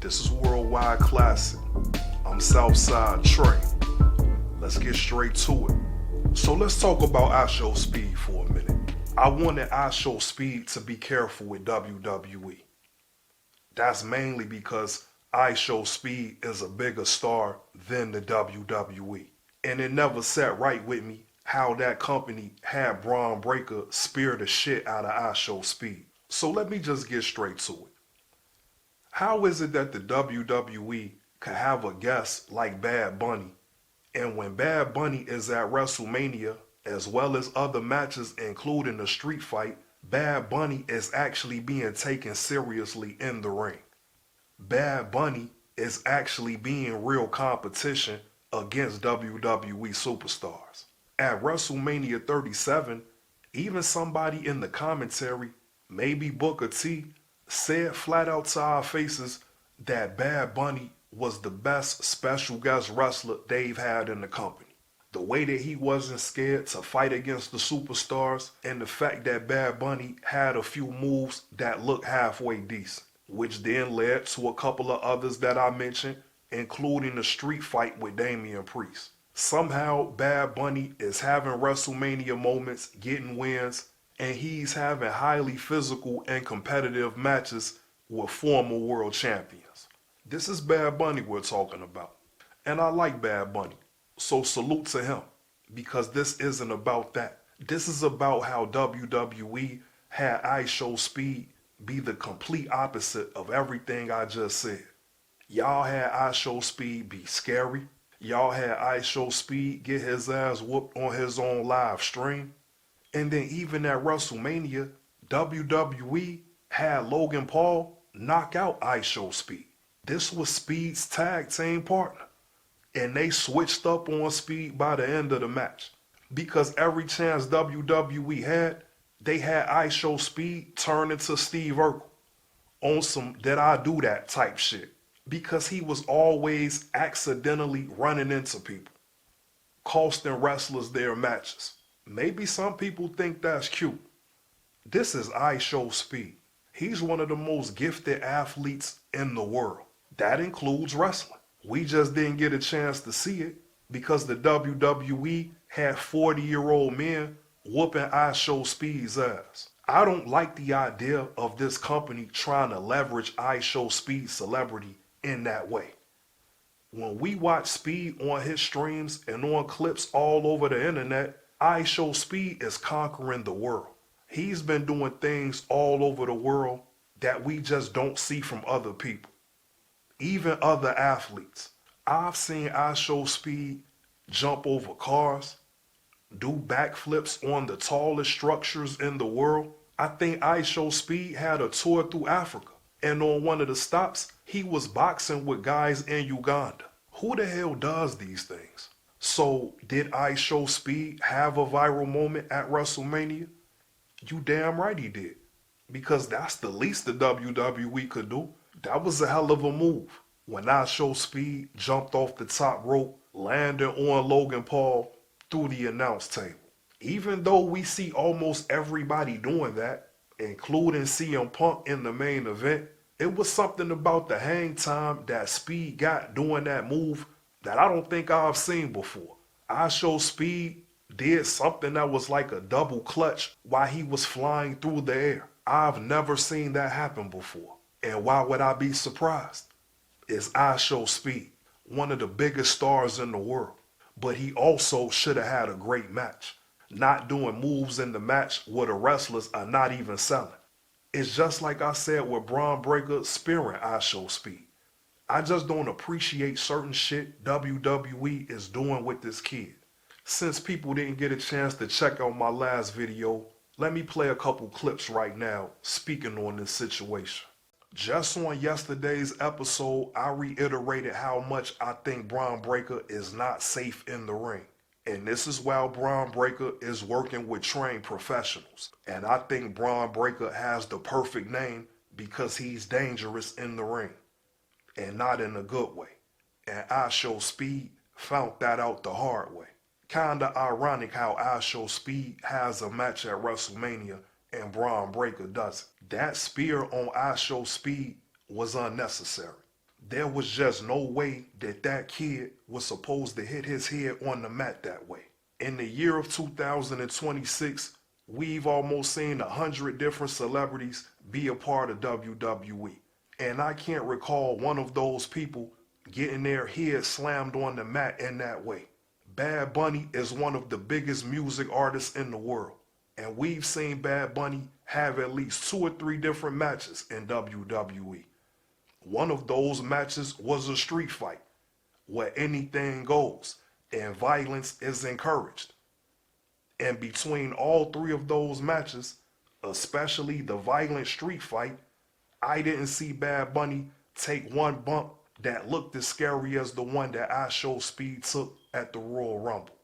This is Worldwide Classic. I'm Southside Tre. Let's get straight to it. So let's talk about ISHOWSPEED for a minute. I wanted ISHOWSPEED to be careful with WWE. That's mainly because ISHOWSPEED is a bigger star than the WWE. And it never sat right with me how that company had Braun Breaker spear the shit out of ISHOWSPEED. So let me just get straight to it. How is it that the WWE could have a guest like Bad Bunny, and when Bad Bunny is at WrestleMania, as well as other matches including the street fight, Bad Bunny is actually being taken seriously in the ring? Bad Bunny is actually being real competition against WWE superstars. At WrestleMania 37, even somebody in the commentary, maybe Booker T, said flat out to our faces that Bad Bunny was the best special guest wrestler they've had in the company. The way that he wasn't scared to fight against the superstars, and the fact that Bad Bunny had a few moves that looked halfway decent, which then led to a couple of others that I mentioned, including the street fight with Damian Priest. Somehow Bad Bunny is having WrestleMania moments, getting wins, and he's having highly physical and competitive matches with former world champions. This is Bad Bunny we're talking about. And I like Bad Bunny. So salute to him, because this isn't about that. This is about how WWE had ISHOWSPEED be the complete opposite of everything I just said. Y'all had ISHOWSPEED be scary. Y'all had ISHOWSPEED get his ass whooped on his own live stream. And then even at WrestleMania, WWE had Logan Paul knock out ISHOWSPEED. This was Speed's tag team partner. And they switched up on Speed by the end of the match. Because every chance WWE had, they had ISHOWSPEED turn into Steve Urkel on some "did I do that" type shit. Because he was always accidentally running into people, costing wrestlers their matches. Maybe some people think that's cute. This is ISHOWSPEED. He's one of the most gifted athletes in the world. That includes wrestling. We just didn't get a chance to see it because the WWE had 40-year-old men whooping ISHOWSPEED's ass. I don't like the idea of this company trying to leverage ISHOWSPEED's celebrity in that way. When we watch Speed on his streams and on clips all over the internet, ISHOWSPEED is conquering the world. He's been doing things all over the world that we just don't see from other people. Even other athletes. I've seen ISHOWSPEED jump over cars, do backflips on the tallest structures in the world. I think ISHOWSPEED had a tour through Africa, and on one of the stops, he was boxing with guys in Uganda. Who the hell does these things? So, did ISHOWSPEED have a viral moment at WrestleMania? You damn right he did. Because that's the least the WWE could do. That was a hell of a move. When ISHOWSPEED jumped off the top rope, landing on Logan Paul through the announce table. Even though we see almost everybody doing that, including CM Punk in the main event, it was something about the hang time that Speed got doing that move that I don't think I've seen before. ISHOWSPEED did something that was like a double clutch while he was flying through the air. I've never seen that happen before. And why would I be surprised? It's ISHOWSPEED, one of the biggest stars in the world. But he also should have had a great match. Not doing moves in the match where the wrestlers are not even selling. It's just like I said with Braun Breaker spearing ISHOWSPEED. I just don't appreciate certain shit WWE is doing with this kid. Since people didn't get a chance to check out my last video, let me play a couple clips right now speaking on this situation. Just on yesterday's episode, I reiterated how much I think Braun Breaker is not safe in the ring. And this is while Braun Breaker is working with trained professionals. And I think Braun Breaker has the perfect name because he's dangerous in the ring. And not in a good way. And ISHOWSPEED found that out the hard way. Kinda ironic how ISHOWSPEED has a match at WrestleMania and Braun Breaker doesn't. That spear on ISHOWSPEED was unnecessary. There was just no way that that kid was supposed to hit his head on the mat that way. In the year of 2026, we've almost seen 100 different celebrities be a part of WWE. And I can't recall one of those people getting their head slammed on the mat in that way. Bad Bunny is one of the biggest music artists in the world. And we've seen Bad Bunny have at least 2 or 3 different matches in WWE. One of those matches was a street fight where anything goes and violence is encouraged. And between all 3 of those matches, especially the violent street fight, I didn't see Bad Bunny take one bump that looked as scary as the one that ISHOWSPEED took at the Royal Rumble.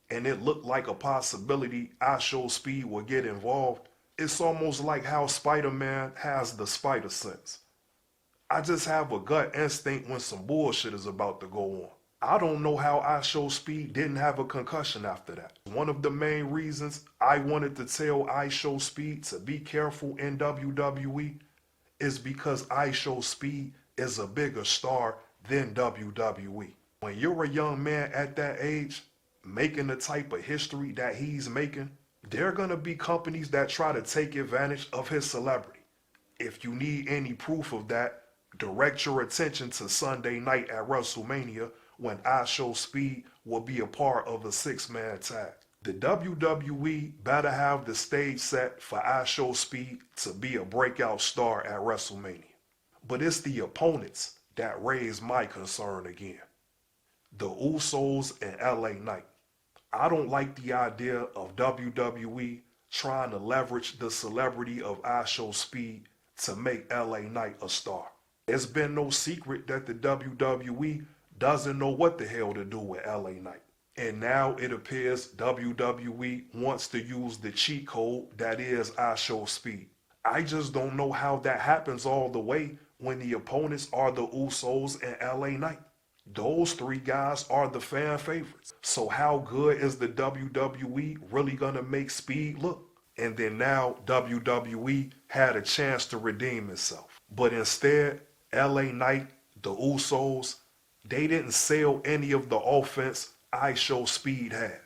And it looked like a possibility ISHOWSPEED would get involved. It's almost like how Spider-Man has the spider sense. I just have a gut instinct when some bullshit is about to go on. I don't know how ISHOWSPEED didn't have a concussion after that. One of the main reasons I wanted to tell ISHOWSPEED to be careful in WWE is because ISHOWSPEED is a bigger star than WWE. When you're a young man at that age, making the type of history that he's making, there are gonna be companies that try to take advantage of his celebrity. If you need any proof of that, direct your attention to Sunday night at WrestleMania when ISHOWSPEED will be a part of a 6-man tag. The WWE better have the stage set for ISHOWSPEED to be a breakout star at WrestleMania. But it's the opponents that raise my concern again. The Usos and LA Knight. I don't like the idea of WWE trying to leverage the celebrity of ISHOWSPEED to make LA Knight a star. It's been no secret that the WWE doesn't know what the hell to do with LA Knight. And now it appears WWE wants to use the cheat code that is ISHOWSPEED. I just don't know how that happens all the way when the opponents are the Usos and LA Knight. Those 3 guys are the fan favorites. So how good is the WWE really gonna make Speed look? And then now WWE had a chance to redeem itself. But instead, LA Knight, the Usos, they didn't sell any of the offense ISHOWSPEED had.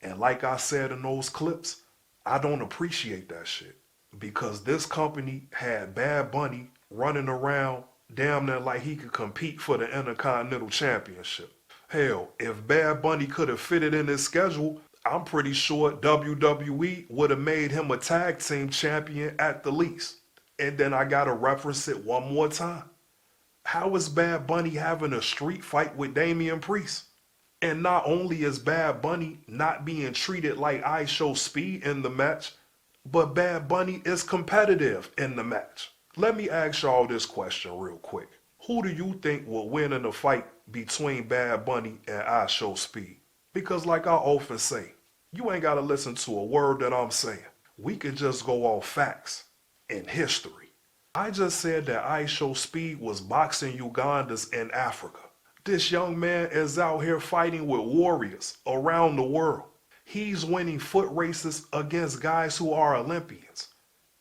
And like I said in those clips, I don't appreciate that shit. Because this company had Bad Bunny running around damn near like he could compete for the Intercontinental Championship. Hell, if Bad Bunny could have fitted in his schedule, I'm pretty sure WWE would have made him a tag team champion at the least. And then I gotta reference it one more time. How is Bad Bunny having a street fight with Damian Priest? And not only is Bad Bunny not being treated like ISHOWSPEED in the match, but Bad Bunny is competitive in the match. Let me ask y'all this question real quick. Who do you think will win in a fight between Bad Bunny and ISHOWSPEED? Because like I often say, you ain't gotta listen to a word that I'm saying. We can just go off facts and history. I just said that ISHOWSPEED was boxing Ugandans in Africa. This young man is out here fighting with warriors around the world. He's winning foot races against guys who are Olympians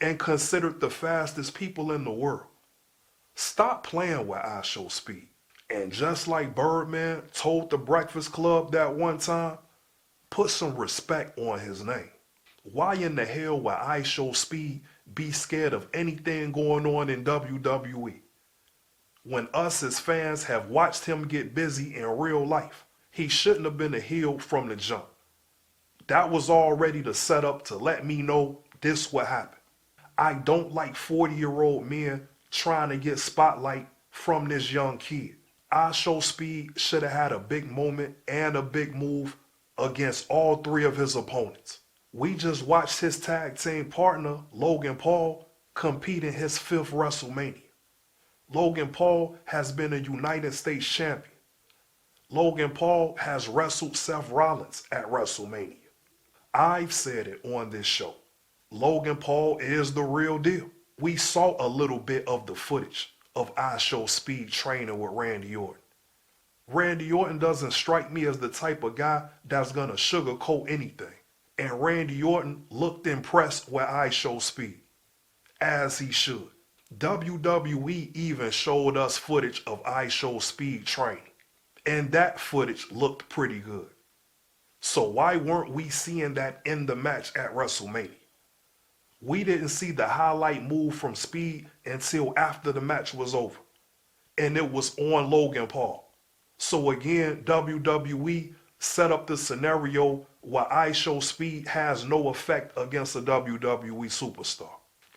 and considered the fastest people in the world. Stop playing with ISHOWSPEED. And just like Birdman told the Breakfast Club that one time, put some respect on his name. Why in the hell would ISHOWSPEED be scared of anything going on in WWE? When us as fans have watched him get busy in real life, he shouldn't have been a heel from the jump. That was already the setup to let me know this would happen. I don't like 40-year-old men trying to get spotlight from this young kid. ISHOWSPEED should have had a big moment and a big move against all 3 of his opponents. We just watched his tag team partner, Logan Paul, compete in his 5th WrestleMania. Logan Paul has been a United States champion. Logan Paul has wrestled Seth Rollins at WrestleMania. I've said it on this show. Logan Paul is the real deal. We saw a little bit of the footage of ISHOWSPEED training with Randy Orton. Randy Orton doesn't strike me as the type of guy that's gonna sugarcoat anything. And Randy Orton looked impressed with ISHOWSPEED, as he should. WWE even showed us footage of ISHOWSPEED training, and that footage looked pretty good. So why weren't we seeing that in the match at WrestleMania? We didn't see the highlight move from Speed until after the match was over, and it was on Logan Paul. So again, WWE set up the scenario where ISHOWSPEED has no effect against a WWE superstar.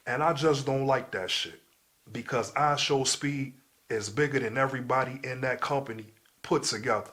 And I just don't like that shit, because ISHOWSPEED is bigger than everybody in that company put together.